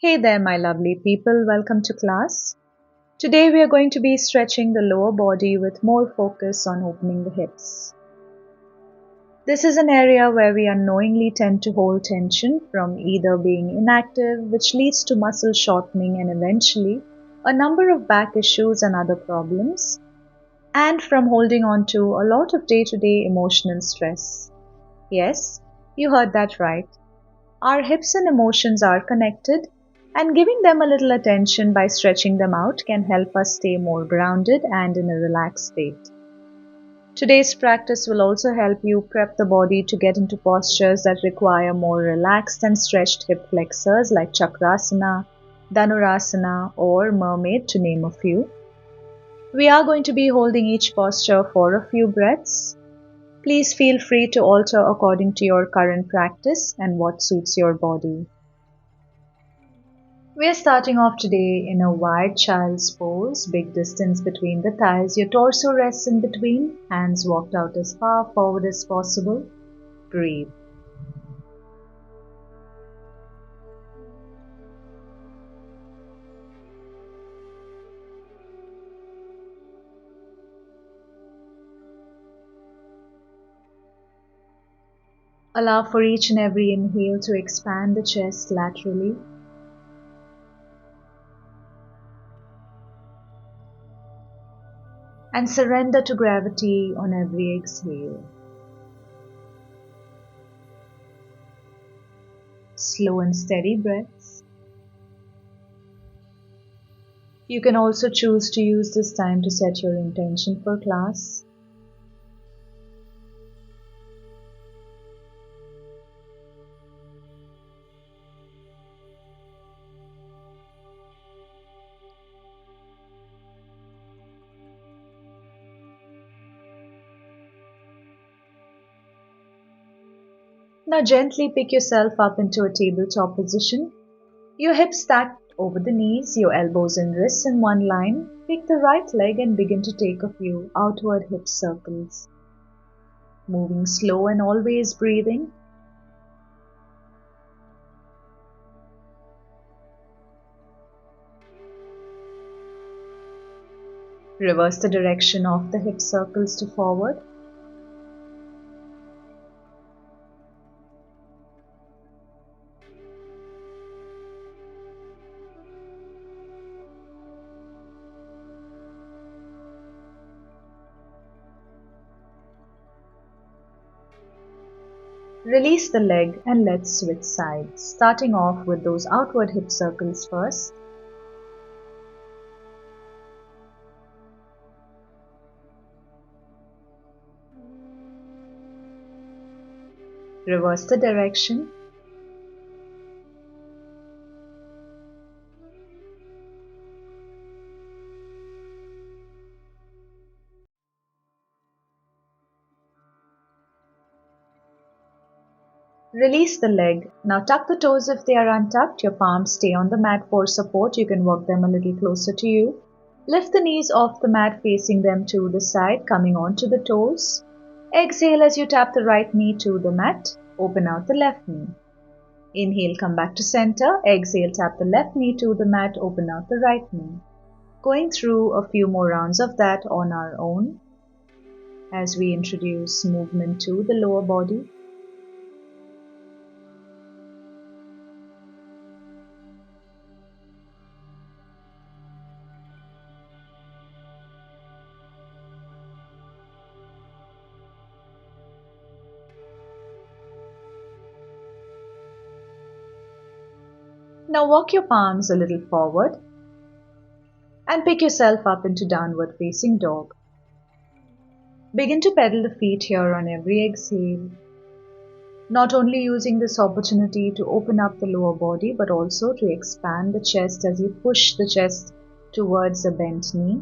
Hey there, my lovely people. Welcome to class. Today we are going to be stretching the lower body with more focus on opening the hips. This is an area where we unknowingly tend to hold tension from either being inactive, which leads to muscle shortening and eventually a number of back issues and other problems, and from holding on to a lot of day-to-day emotional stress. Yes, you heard that right. Our hips and emotions are connected, and giving them a little attention by stretching them out can help us stay more grounded and in a relaxed state. Today's practice will also help you prep the body to get into postures that require more relaxed and stretched hip flexors like Chakrasana, Dhanurasana, or Mermaid, to name a few. We are going to be holding each posture for a few breaths. Please feel free to alter according to your current practice and what suits your body. We are starting off today in a wide child's pose, big distance between the thighs. Your torso rests in between, hands walked out as far forward as possible. Breathe. Allow for each and every inhale to expand the chest laterally. And surrender to gravity on every exhale. Slow and steady breaths. You can also choose to use this time to set your intention for class. Now gently pick yourself up into a tabletop position. Your hips stacked over the knees, your elbows and wrists in one line. Pick the right leg and begin to take a few outward hip circles. Moving slow and always breathing. Reverse the direction of the hip circles to forward. Release the leg and let's switch sides, starting off with those outward hip circles first. Reverse the direction. Release the leg. Now tuck the toes if they are untucked. Your palms stay on the mat for support. You can work them a little closer to you. Lift the knees off the mat, facing them to the side, coming onto the toes. Exhale as you tap the right knee to the mat. Open out the left knee. Inhale, come back to center. Exhale, tap the left knee to the mat. Open out the right knee. Going through a few more rounds of that on our own as we introduce movement to the lower body. Now walk your palms a little forward and pick yourself up into downward facing dog. Begin to pedal the feet here on every exhale, not only using this opportunity to open up the lower body but also to expand the chest as you push the chest towards a bent knee.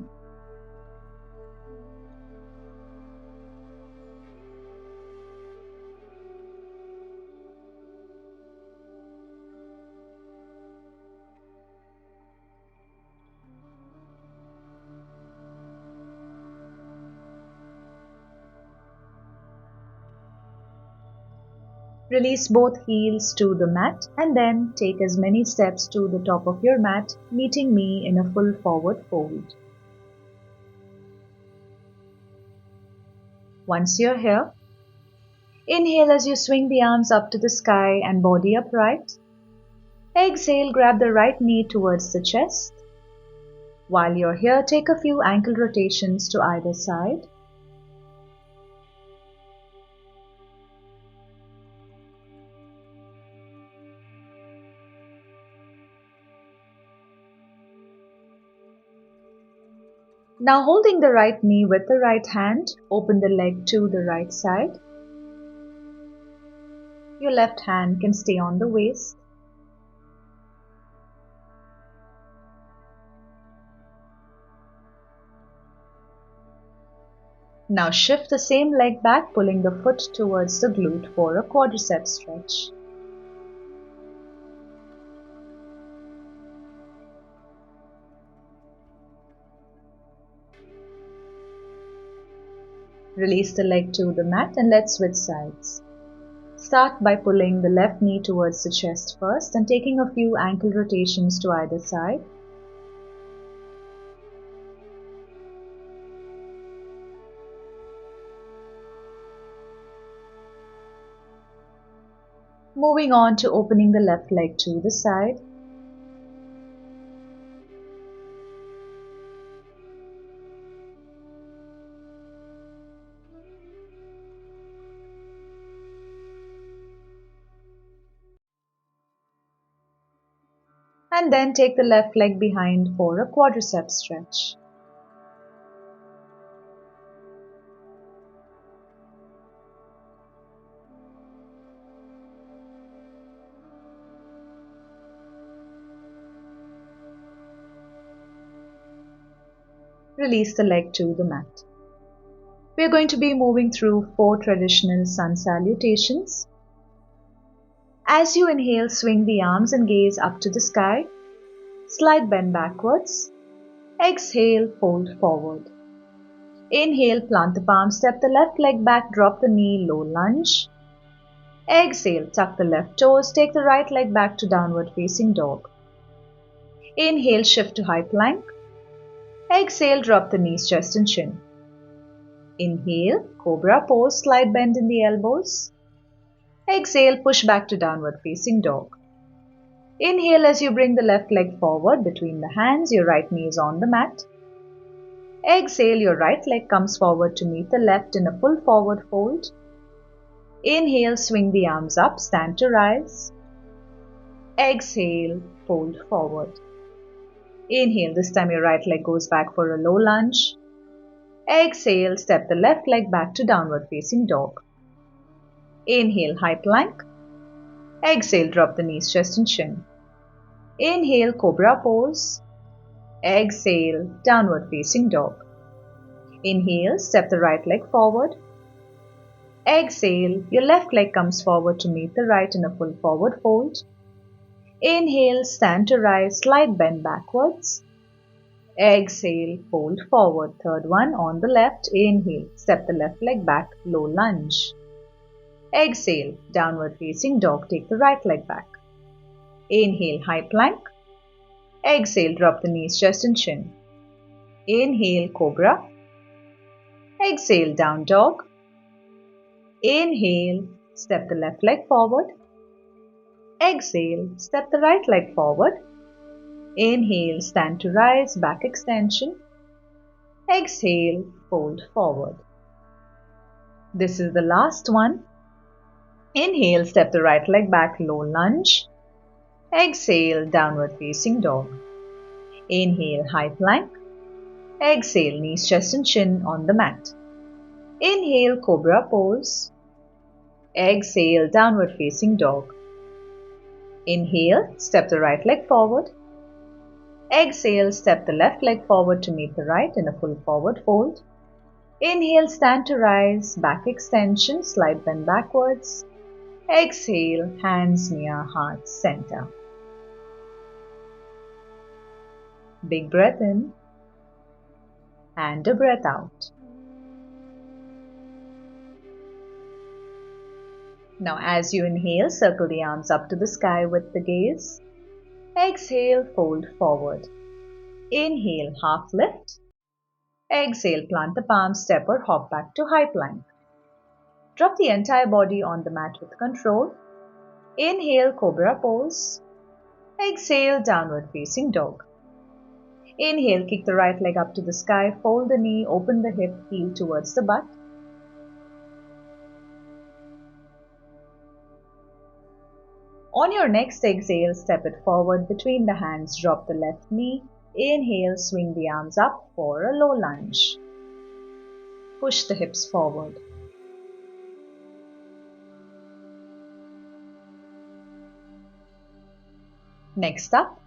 Release both heels to the mat and then take as many steps to the top of your mat, meeting me in a full forward fold. Once you're here, inhale as you swing the arms up to the sky and body upright. Exhale, grab the right knee towards the chest. While you're here, take a few ankle rotations to either side. Now holding the right knee with the right hand, open the leg to the right side. Your left hand can stay on the waist. Now shift the same leg back, pulling the foot towards the glute for a quadriceps stretch. Release the leg to the mat and let's switch sides. Start by pulling the left knee towards the chest first and taking a few ankle rotations to either side. Moving on to opening the left leg to the side. And then take the left leg behind for a quadriceps stretch. Release the leg to the mat. We are going to be moving through 4 traditional sun salutations. As you inhale, swing the arms and gaze up to the sky. Slight bend backwards. Exhale, fold forward. Inhale, plant the palm, step the left leg back, drop the knee, low lunge. Exhale, tuck the left toes, take the right leg back to downward facing dog. Inhale, shift to high plank. Exhale, drop the knees, chest and chin. Inhale, cobra pose, slight bend in the elbows. Exhale, push back to downward facing dog. Inhale as you bring the left leg forward between the hands, your right knee is on the mat. Exhale, your right leg comes forward to meet the left in a full forward fold. Inhale, swing the arms up, stand to rise. Exhale, fold forward. Inhale, this time your right leg goes back for a low lunge. Exhale, step the left leg back to downward facing dog. Inhale, high plank. Exhale, drop the knees, chest and chin. Inhale, cobra pose. Exhale, downward facing dog. Inhale, step the right leg forward. Exhale, your left leg comes forward to meet the right in a full forward fold. Inhale, stand to rise, slight bend backwards. Exhale, fold forward. Third one on the left. Inhale, step the left leg back, low lunge. Exhale, downward facing dog, take the right leg back. Inhale, high plank. Exhale, drop the knees, chest and chin. Inhale, cobra. Exhale, down dog. Inhale, step the left leg forward. Exhale, step the right leg forward. Inhale, stand to rise, back extension. Exhale, fold forward. This is the last one. Inhale, step the right leg back, low lunge. Exhale, downward facing dog. Inhale, high plank. Exhale, knees, chest and chin on the mat. Inhale, cobra pose. Exhale, downward facing dog. Inhale, step the right leg forward. Exhale, step the left leg forward to meet the right in a full forward fold. Inhale, stand to rise, back extension, slight bend backwards. Exhale, hands near heart center. Big breath in and a breath out. Now as you inhale, circle the arms up to the sky with the gaze. Exhale, fold forward. Inhale, half lift. Exhale, plant the palms, step or hop back to high plank. Drop the entire body on the mat with control. Inhale, cobra pose. Exhale, downward facing dog. Inhale, kick the right leg up to the sky, fold the knee, open the hip, heel towards the butt. On your next exhale, step it forward between the hands, drop the left knee. Inhale, swing the arms up for a low lunge. Push the hips forward. Next up,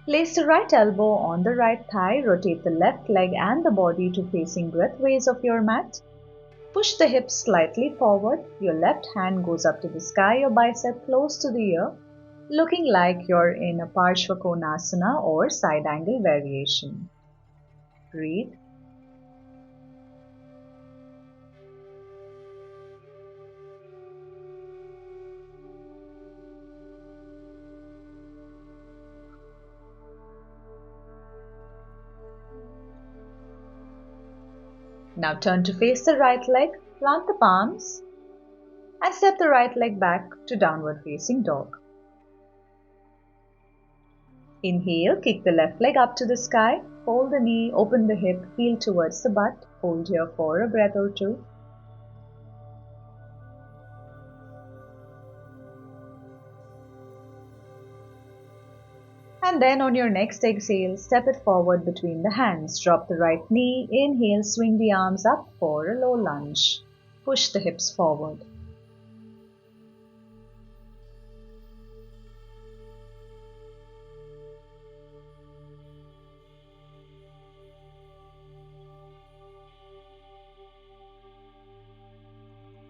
place the right elbow on the right thigh, rotate the left leg and the body to facing breathways of your mat. Push the hips slightly forward, your left hand goes up to the sky, your bicep close to the ear, looking like you're in a Parshvakonasana or side angle variation. Breathe. Now turn to face the right leg, plant the palms and step the right leg back to downward facing dog. Inhale, kick the left leg up to the sky, fold the knee, open the hip, heel towards the butt, hold here for a breath or two. And then on your next exhale, step it forward between the hands. Drop the right knee. Inhale, swing the arms up for a low lunge. Push the hips forward.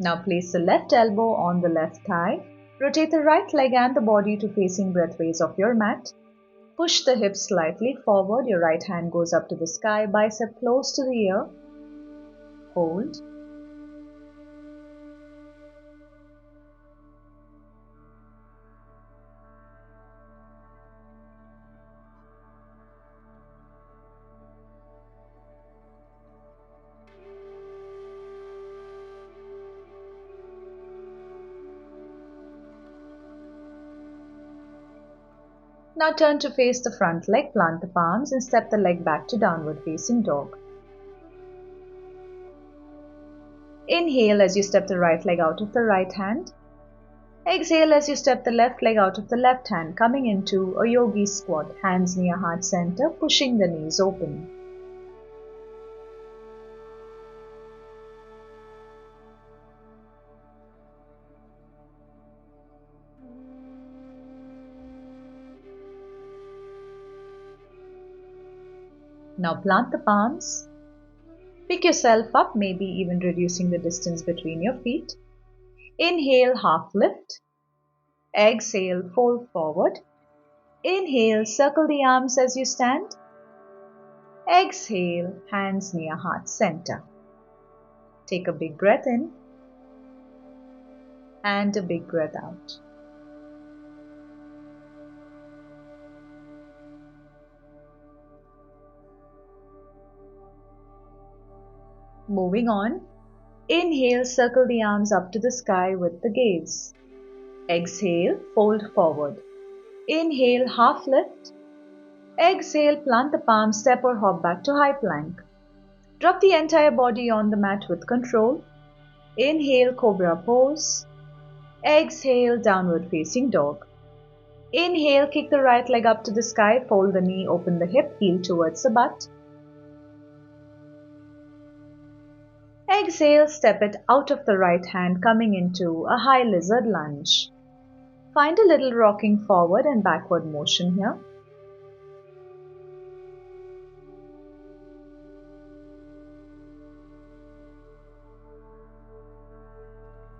Now place the left elbow on the left thigh. Rotate the right leg and the body to facing breathways of your mat. Push the hips slightly forward, your right hand goes up to the sky, bicep close to the ear. Hold. Now turn to face the front leg, plant the palms and step the leg back to downward facing dog. Inhale as you step the right leg out of the right hand. Exhale as you step the left leg out of the left hand, coming into a yogi squat, hands near heart center, pushing the knees open. Now plant the palms. Pick yourself up, maybe even reducing the distance between your feet. Inhale, half lift. Exhale, fold forward. Inhale, circle the arms as you stand. Exhale, hands near heart center. Take a big breath in and a big breath out. Moving on, inhale, circle the arms up to the sky with the gaze. Exhale, fold forward. Inhale, half lift. Exhale, plant the palms, step or hop back to high plank. Drop the entire body on the mat with control. Inhale, cobra pose. Exhale, downward facing dog. Inhale, kick the right leg up to the sky, fold the knee, open the hip, heel towards the butt. Exhale, step it out of the right hand, coming into a high lizard lunge. Find a little rocking forward and backward motion here.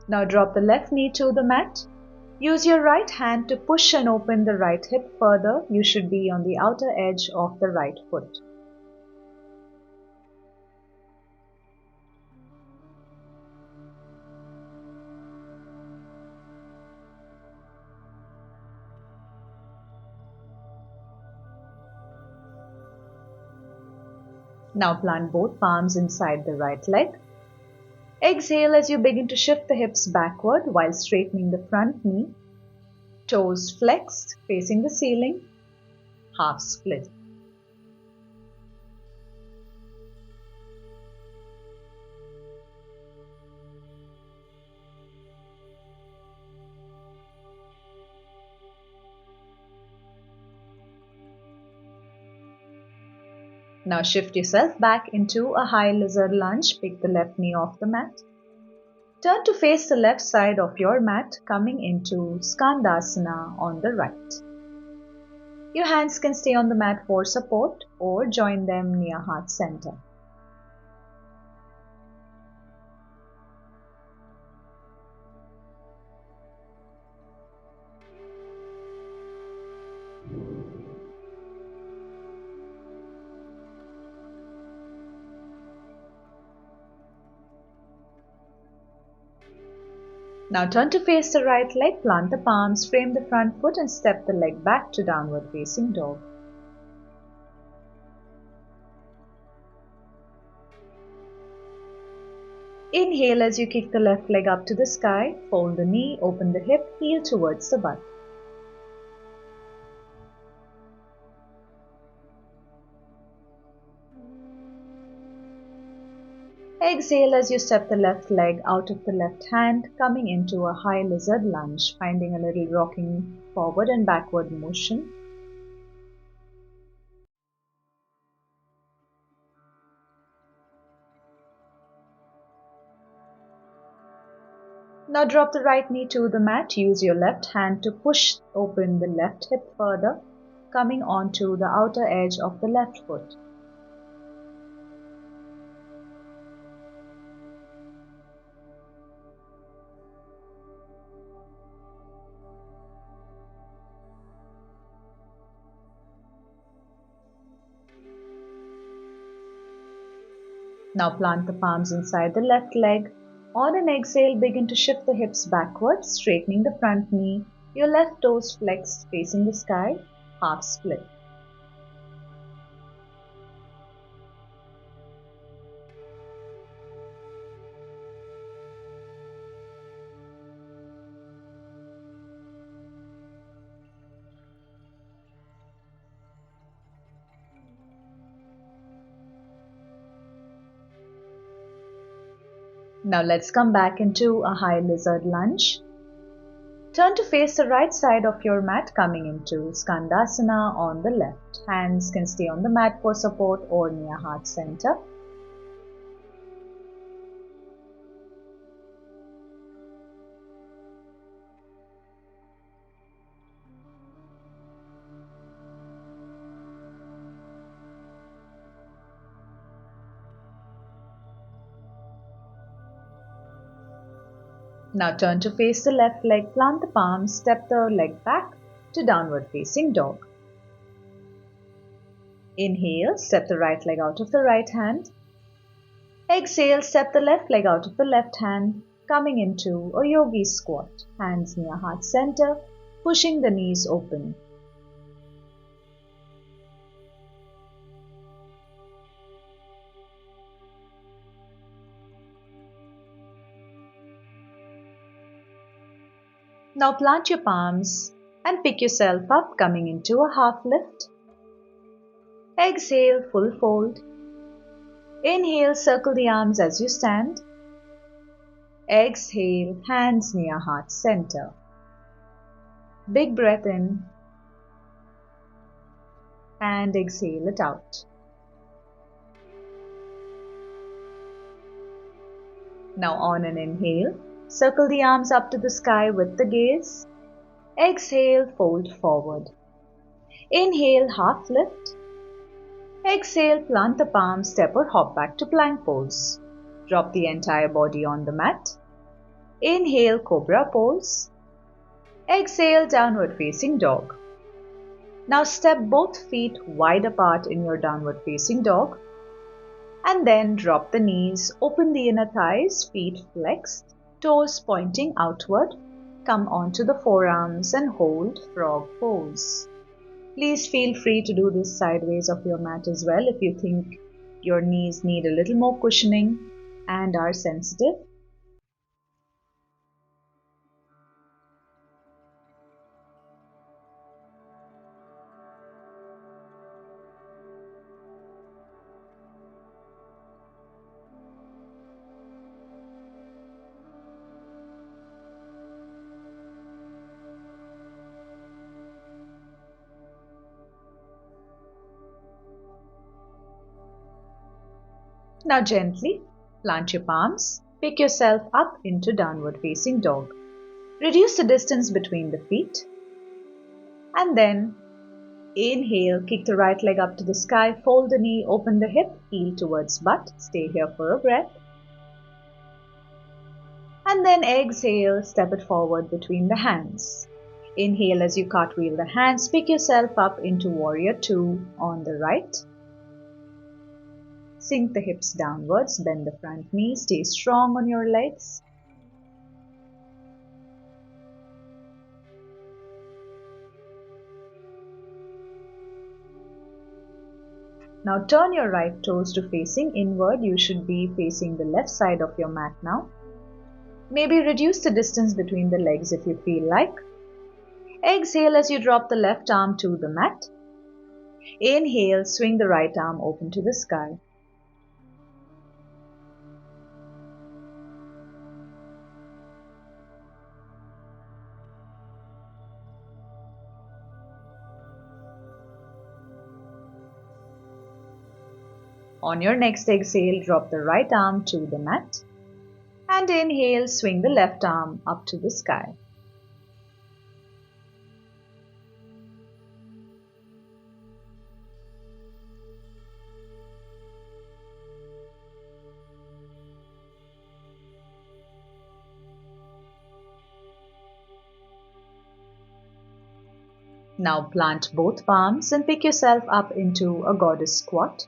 Now drop the left knee to the mat. Use your right hand to push and open the right hip further. You should be on the outer edge of the right foot. Now plant both palms inside the right leg. Exhale as you begin to shift the hips backward while straightening the front knee. Toes flexed, facing the ceiling. Half split. Now shift yourself back into a high lizard lunge. Pick the left knee off the mat. Turn to face the left side of your mat, coming into Skandasana on the right. Your hands can stay on the mat for support or join them near heart center. Now turn to face the right leg, plant the palms, frame the front foot and step the leg back to downward facing dog. Inhale as you kick the left leg up to the sky, fold the knee, open the hip, heel towards the butt. Exhale as you step the left leg out of the left hand, coming into a high lizard lunge, finding a little rocking forward and backward motion. Now drop the right knee to the mat. Use your left hand to push open the left hip further, coming onto the outer edge of the left foot. Now plant the palms inside the left leg. On an exhale, begin to shift the hips backward, straightening the front knee. Your left toes flexed, facing the sky, half split. Now let's come back into a high lizard lunge. Turn to face the right side of your mat, coming into Skandasana on the left. Hands can stay on the mat for support or near heart center. Now turn to face the left leg, plant the palms, step the leg back to downward facing dog. Inhale, step the right leg out of the right hand. Exhale, step the left leg out of the left hand, coming into a yogi squat. Hands near heart center, pushing the knees open. Now plant your palms and pick yourself up, coming into a half lift. Exhale, full fold. Inhale, circle the arms as you stand. Exhale, hands near heart center. Big breath in and exhale it out. Now on an inhale, circle the arms up to the sky with the gaze. Exhale, fold forward. Inhale, half lift. Exhale, plant the palms, step or hop back to plank pose. Drop the entire body on the mat. Inhale, cobra pose. Exhale, downward facing dog. Now step both feet wide apart in your downward facing dog. And then drop the knees, open the inner thighs, feet flexed, toes pointing outward. Come onto the forearms and hold frog pose. Please feel free to do this sideways of your mat as well if you think Your knees need a little more cushioning and are sensitive. Now gently plant your palms, pick yourself up into downward facing dog. Reduce the distance between the feet and then inhale, kick the right leg up to the sky, fold the knee, open the hip, heel towards butt. Stay here for a breath. And then exhale, step it forward between the hands. Inhale as you cartwheel the hands, pick yourself up into warrior two on the right. Sink the hips downwards, bend the front knee, stay strong on your legs. Now turn your right toes to facing inward. You should be facing the left side of your mat now. Maybe reduce the distance between the legs if you feel like. Exhale as you drop the left arm to the mat. Inhale, swing the right arm open to the sky. On your next exhale, drop the right arm to the mat. And inhale, swing the left arm up to the sky. Now plant both palms and pick yourself up into a goddess squat.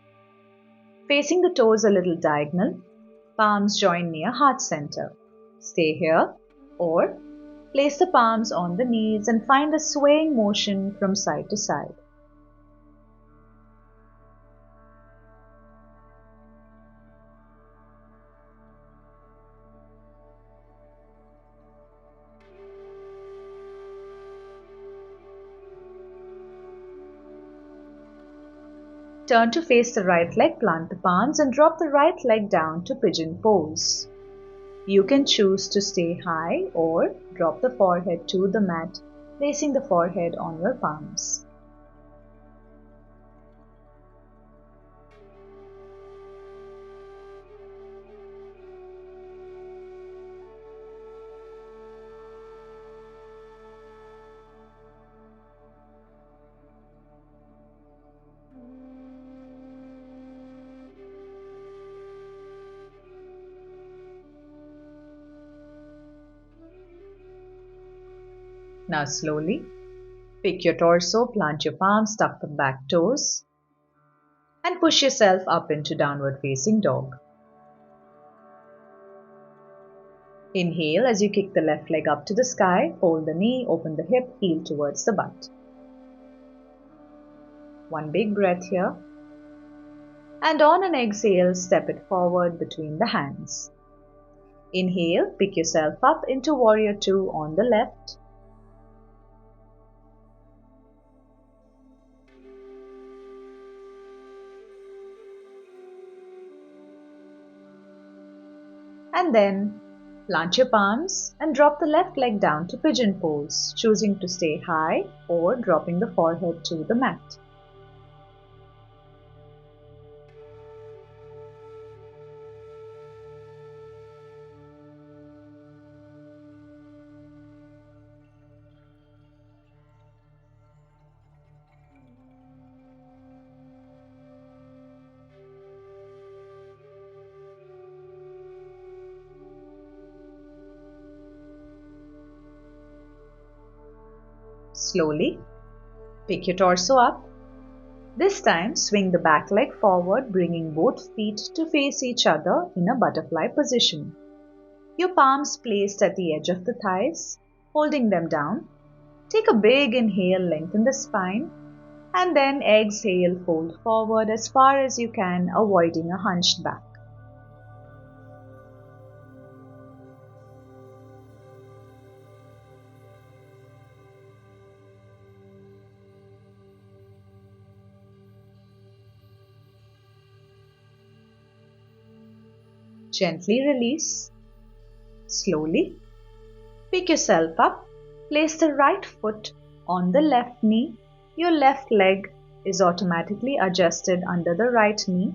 Facing the toes a little diagonal, palms join near heart center. Stay here or place the palms on the knees and find a swaying motion from side to side. Turn to face the right leg, plant the palms and drop the right leg down to pigeon pose. You can choose to stay high or drop the forehead to the mat, placing the forehead on your palms. Now slowly pick your torso, plant your palms, tuck the back toes and push yourself up into downward facing dog. Inhale as you kick the left leg up to the sky, fold the knee, open the hip, heel towards the butt. One big breath here. And on an exhale, step it forward between the hands. Inhale, pick yourself up into warrior two on the left. And then plant your palms and drop the left leg down to pigeon pose, choosing to stay high or dropping the forehead to the mat. Slowly pick your torso up. This time swing the back leg forward, bringing both feet to face each other in a butterfly position. Your palms placed at the edge of the thighs, holding them down. Take a big inhale, lengthen the spine. And then exhale, fold forward as far as you can, avoiding a hunched back. Gently release. Slowly pick yourself up. Place the right foot on the left knee. Your left leg is automatically adjusted under the right knee.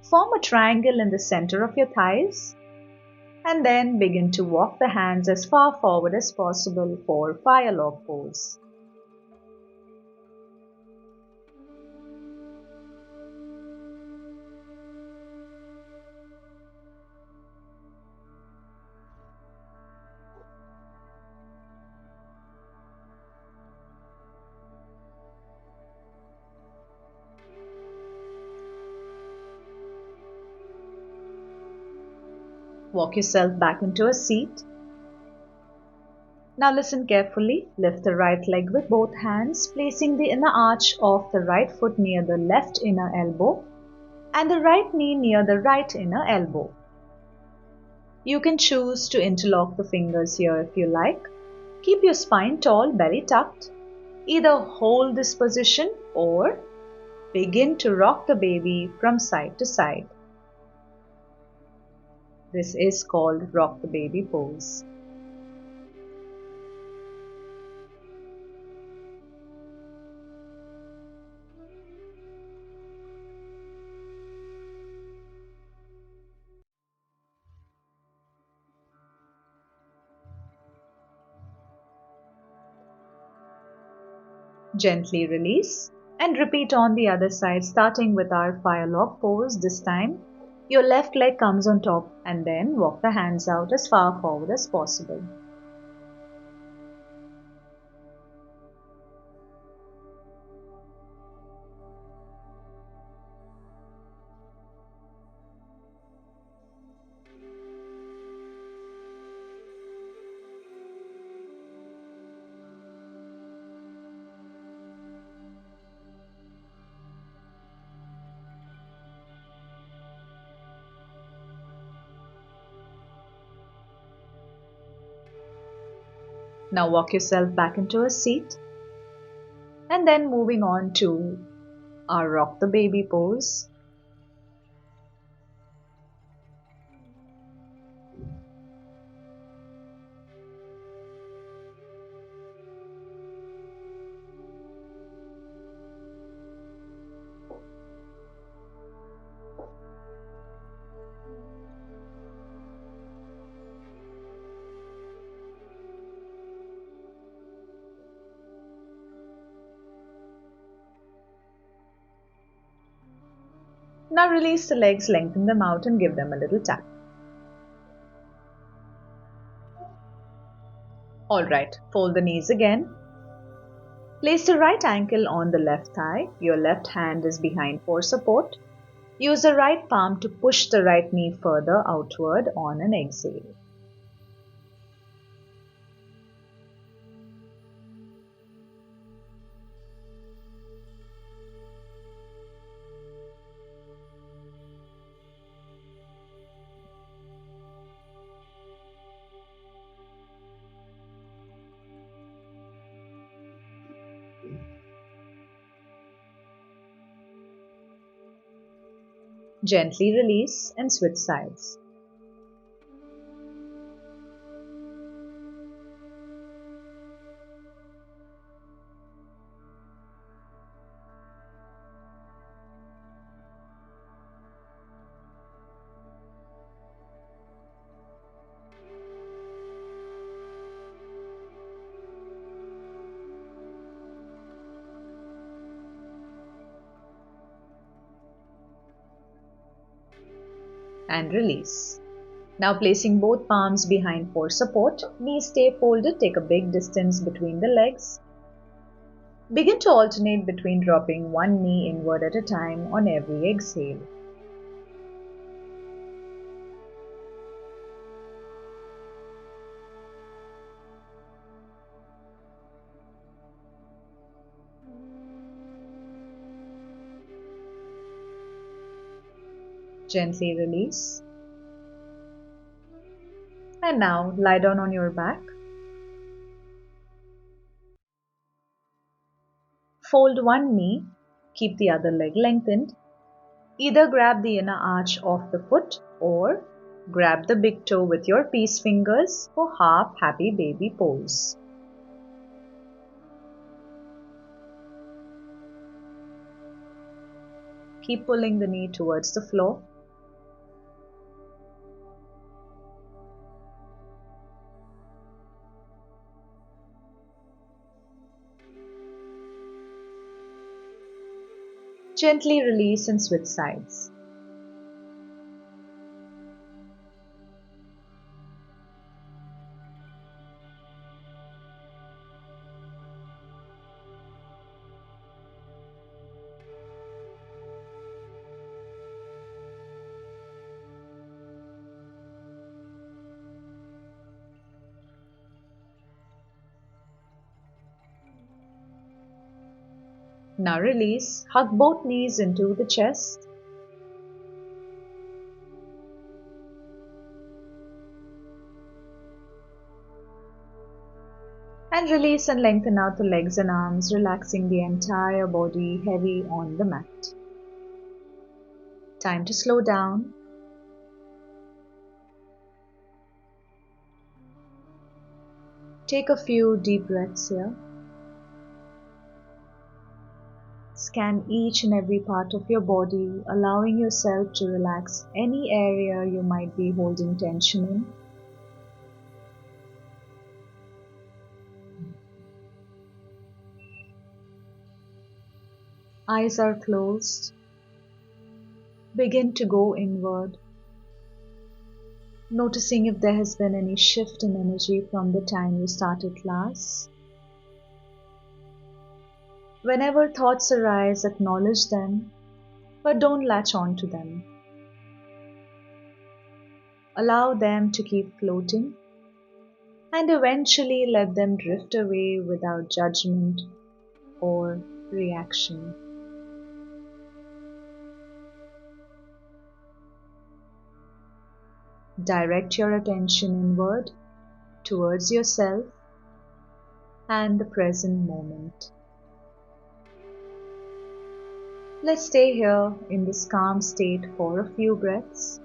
Form a triangle in the center of your thighs and then begin to walk the hands as far forward as possible for fire log pose. Walk yourself back into a seat. Now listen carefully. Lift the right leg with both hands, placing the inner arch of the right foot near the left inner elbow and the right knee near the right inner elbow. You can choose to interlock the fingers here if you like. Keep your spine tall, belly tucked. Either hold this position or begin to rock the baby from side to side. This is called rock the baby pose. Gently release and repeat on the other side, starting with our fire log pose. This time your left leg comes on top and then walk the hands out as far forward as possible. Now walk yourself back into a seat and then moving on to our rock the baby pose. Now release the legs, lengthen them out and give them a little tap. Alright, fold the knees again. Place the right ankle on the left thigh. Your left hand is behind for support. Use the right palm to push the right knee further outward on an exhale. Gently release and switch sides. And release. Now placing both palms behind for support, knees stay folded, take a big distance between the legs. Begin to alternate between dropping one knee inward at a time on every exhale. Gently release. And now lie down on your back. Fold one knee, keep the other leg lengthened. Either grab the inner arch of the foot or grab the big toe with your peace fingers for half happy baby pose. Keep pulling the knee towards the floor. Gently release and switch sides. Now release, hug both knees into the chest. And release and lengthen out the legs and arms, relaxing the entire body heavy on the mat. Time to slow down. Take a few deep breaths here. Scan each and every part of your body, allowing yourself to relax any area you might be holding tension in. Eyes are closed. Begin to go inward, noticing if there has been any shift in energy from the time you started class. Whenever thoughts arise, acknowledge them, but don't latch on to them. Allow them to keep floating, and eventually let them drift away without judgment or reaction. Direct your attention inward, towards yourself and the present moment. Let's stay here in this calm state for a few breaths.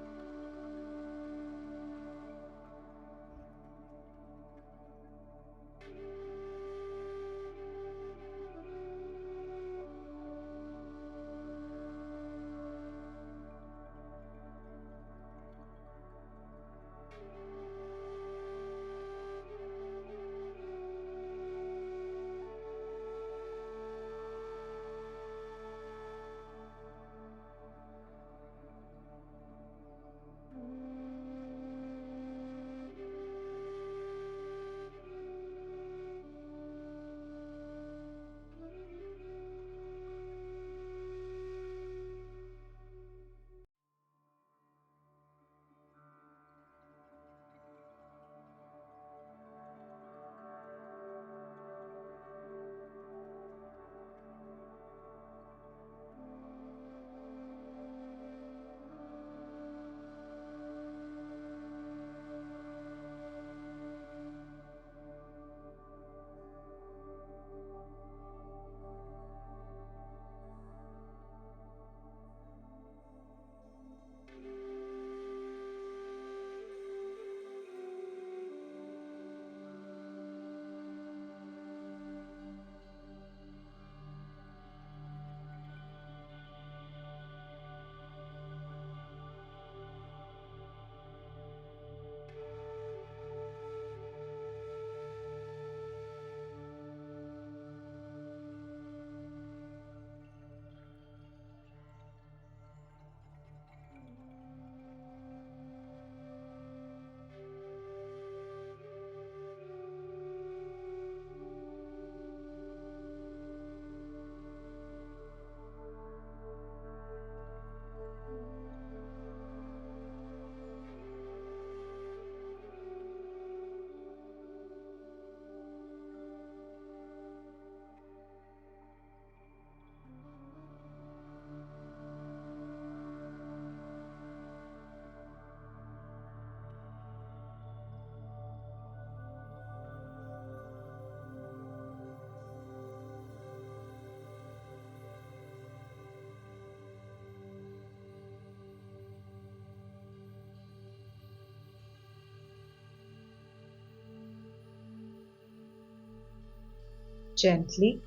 Gently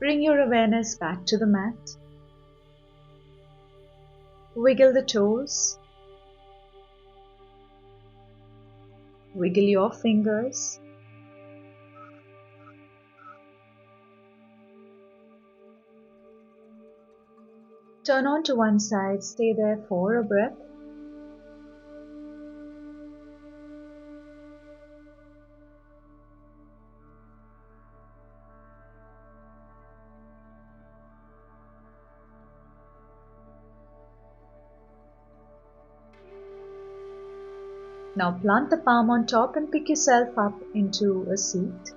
bring your awareness back to the mat. Wiggle the toes. Wiggle your fingers. Turn on to one side, stay there for a breath. Now plant the palm on top and pick yourself up into a seat.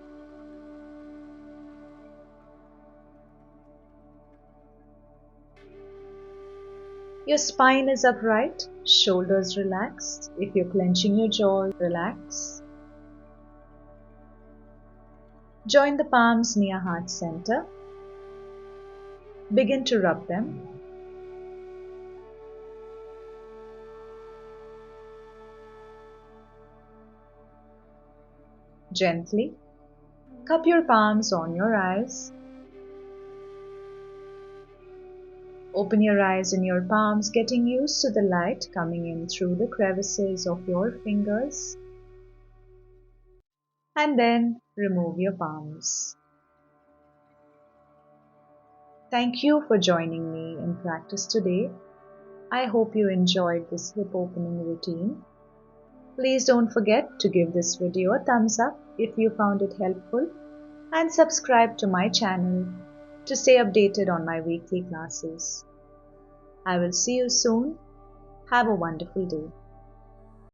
Your spine is upright, shoulders relaxed. If you're clenching your jaw, relax. Join the palms near heart center. Begin to rub them. Gently cup your palms on your eyes. Open your eyes and your palms, getting used to the light coming in through the crevices of your fingers. And then remove your palms. Thank you for joining me in practice today. I hope you enjoyed this hip opening routine. Please don't forget to give this video a thumbs up if you found it helpful and subscribe to my channel to stay updated on my weekly classes. I will see you soon. Have a wonderful day.